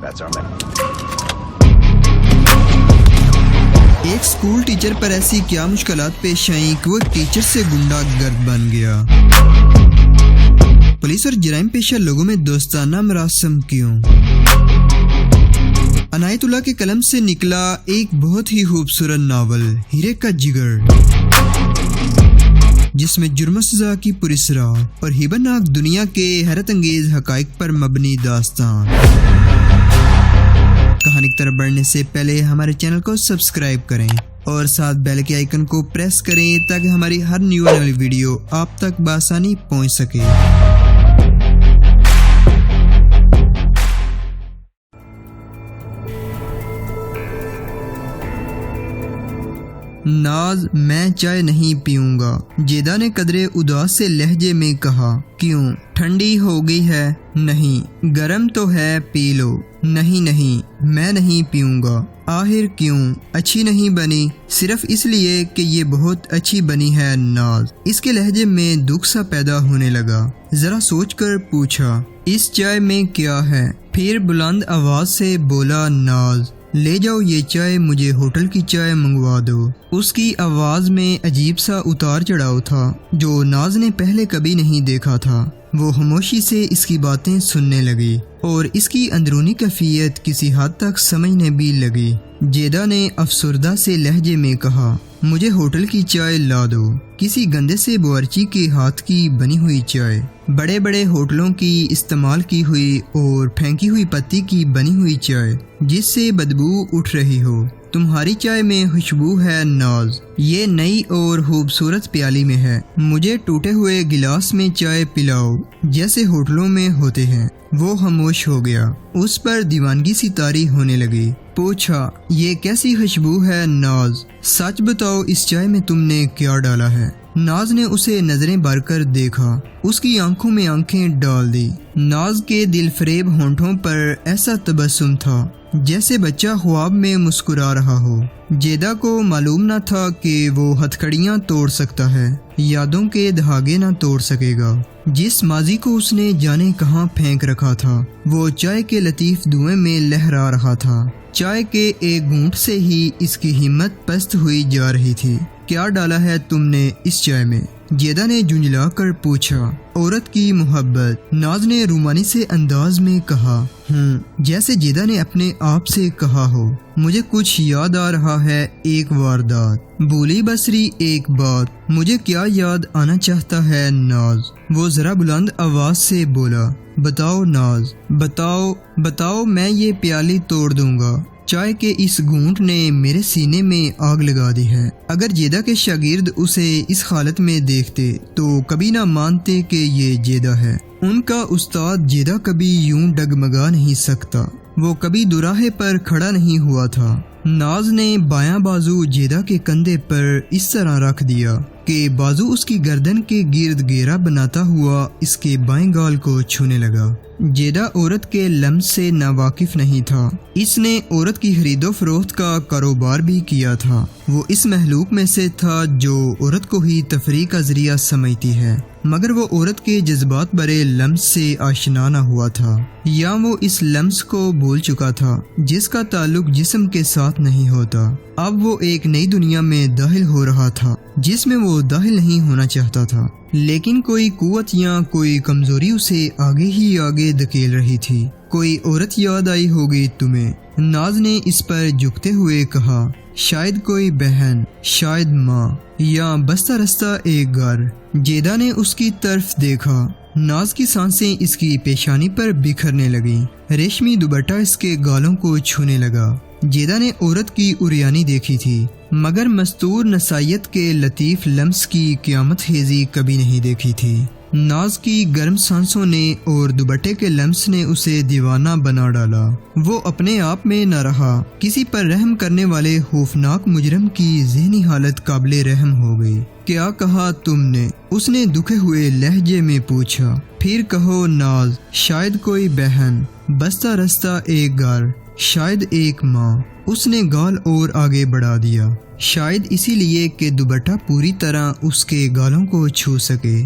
ایک school teacher پر ایسی کیا مشکلات پیش آئیں کہ وہ ٹیچر سے گنڈا گرد بن گیا؟ پولیس اور جرائم پیشہ لوگوں میں دوستانہ مراسم کیوں؟ عنایت اللہ کے قلم سے نکلا ایک بہت ہی خوبصورت ناول ہیرے کا جگر، جس میں جرم و سزا کی پراسرار اور ہیبت ناک دنیا کے حیرت انگیز حقائق پر مبنی داستان۔ کہانی کی طرف بڑھنے سے پہلے ہمارے چینل کو سبسکرائب کریں اور ساتھ بیل کے آئیکن کو پریس کریں تاکہ ہماری ہر نیو آنے والی ویڈیو آپ تک بآسانی پہنچ سکے۔ ناز میں چائے نہیں پیوں گا، جیدہ نے قدرے اداس سے لہجے میں کہا۔ کیوں؟ ٹھنڈی ہو گئی ہے؟ نہیں۔ گرم تو ہے، پی لو۔ نہیں میں نہیں پیوں گا۔ آخر کیوں؟ اچھی نہیں بنی؟ صرف اس لیے کہ یہ بہت اچھی بنی ہے ناز۔ اس کے لہجے میں دکھ سا پیدا ہونے لگا۔ ذرا سوچ کر پوچھا، اس چائے میں کیا ہے؟ پھر بلند آواز سے بولا ناز، لے جاؤ یہ چائے، مجھے ہوٹل کی چائے منگوا دو۔ اس کی آواز میں عجیب سا اتار چڑھاؤ تھا جو ناز نے پہلے کبھی نہیں دیکھا تھا۔ وہ خاموشی سے اس کی باتیں سننے لگی اور اس کی اندرونی کیفیت کسی حد تک سمجھنے بھی لگی۔ جیدہ نے افسردہ سے لہجے میں کہا، مجھے ہوٹل کی چائے لا دو، کسی گندے سے باورچی کے ہاتھ کی بنی ہوئی چائے، بڑے بڑے ہوٹلوں کی استعمال کی ہوئی اور پھینکی ہوئی پتی کی بنی ہوئی چائے جس سے بدبو اٹھ رہی ہو۔ تمہاری چائے میں خوشبو ہے ناز، یہ نئی اور خوبصورت پیالی میں ہے، مجھے ٹوٹے ہوئے گلاس میں چائے پلاؤ جیسے ہوٹلوں میں ہوتے ہیں۔ وہ خاموش ہو گیا، اس پر دیوانگی سی طاری ہونے لگی۔ پوچھا، یہ کیسی خوشبو ہے ناز؟ سچ بتاؤ، اس چائے میں تم نے کیا ڈالا ہے؟ ناز نے اسے نظریں بھر کر دیکھا، اس کی آنکھوں میں آنکھیں ڈال دی۔ ناز کے دل فریب ہونٹوں پر ایسا تبسم تھا جیسے بچہ خواب میں مسکرا رہا ہو۔ جیدہ کو معلوم نہ تھا کہ وہ ہتھکڑیاں توڑ سکتا ہے، یادوں کے دھاگے نہ توڑ سکے گا۔ جس ماضی کو اس نے جانے کہاں پھینک رکھا تھا وہ چائے کے لطیف دھوئیں میں لہرا رہا تھا۔ چائے کے ایک گھونٹ سے ہی اس کی ہمت پست ہوئی جا رہی تھی۔ کیا ڈالا ہے تم نے اس چائے میں؟ جیدہ نے جھنجھلا کر پوچھا۔ عورت کی محبت، ناز نے رومانی سے انداز میں کہا۔ جیسے جیدہ نے اپنے آپ سے کہا ہو۔ مجھے کچھ یاد آ رہا ہے، ایک واردات، بولی بسری ایک بات، مجھے کیا یاد آنا چاہتا ہے ناز؟ وہ ذرا بلند آواز سے بولا، بتاؤ ناز، بتاؤ میں یہ پیالی توڑ دوں گا۔ چائے کے اس گھونٹ نے میرے سینے میں آگ لگا دی ہے۔ اگر جیدہ کے شاگرد اسے اس حالت میں دیکھتے تو کبھی نہ مانتے کہ یہ جیدہ ہے۔ ان کا استاد جیدہ کبھی یوں ڈگمگا نہیں سکتا، وہ کبھی دوراہے پر کھڑا نہیں ہوا تھا۔ ناز نے بایاں بازو جیدہ کے کندھے پر اس طرح رکھ دیا کہ بازو اس کی گردن کے گرد گھیرا بناتا ہوا اس کے بائیں گال کو چھونے لگا۔ جیدہ عورت کے لمس سے ناواقف نہیں تھا، اس نے عورت کی خرید و فروخت کا کاروبار بھی کیا تھا۔ وہ اس محلوق میں سے تھا جو عورت کو ہی تفریح کا ذریعہ سمجھتی ہے، مگر وہ عورت کے جذبات بھرے لمس سے آشنا نہ ہوا تھا، یا وہ اس لمس کو بھول چکا تھا جس کا تعلق جسم کے ساتھ نہیں ہوتا۔ اب وہ ایک نئی دنیا میں داخل ہو رہا تھا جس میں وہ داخل نہیں ہونا چاہتا تھا، لیکن کوئی قوت یا کوئی کمزوری اسے آگے ہی آگے دھکیل رہی تھی۔ کوئی عورت یاد آئی ہوگی تمہیں؟ ناز نے اس پر جھکتے ہوئے کہا، شاید کوئی بہن، شاید ماں، یا بستہ رستہ ایک گھر۔ جیدہ نے اس کی طرف دیکھا، ناز کی سانسیں اس کی پیشانی پر بکھرنے لگیں، ریشمی دوپٹہ اس کے گالوں کو چھونے لگا۔ جیدہ نے عورت کی عریانی دیکھی تھی مگر مستور نسائیت کے لطیف لمس کی قیامت خیزی کبھی نہیں دیکھی تھی۔ ناز کی گرم سانسوں نے اور دوپٹے کے لمس نے اسے دیوانہ بنا ڈالا۔ وہ اپنے آپ میں نہ رہا، کسی پر رحم کرنے والے خوفناک مجرم کی ذہنی حالت قابل رحم ہو گئی۔ کیا کہا تم نے؟ اس نے دکھے ہوئے لہجے میں پوچھا۔ پھر کہو ناز، شاید کوئی بہن، بستہ رستہ ایک گھر، شاید ایک ماں۔ اس نے گال اور آگے بڑھا دیا، شاید اسی لیے کہ دوپٹہ پوری طرح اس کے گالوں کو چھو سکے۔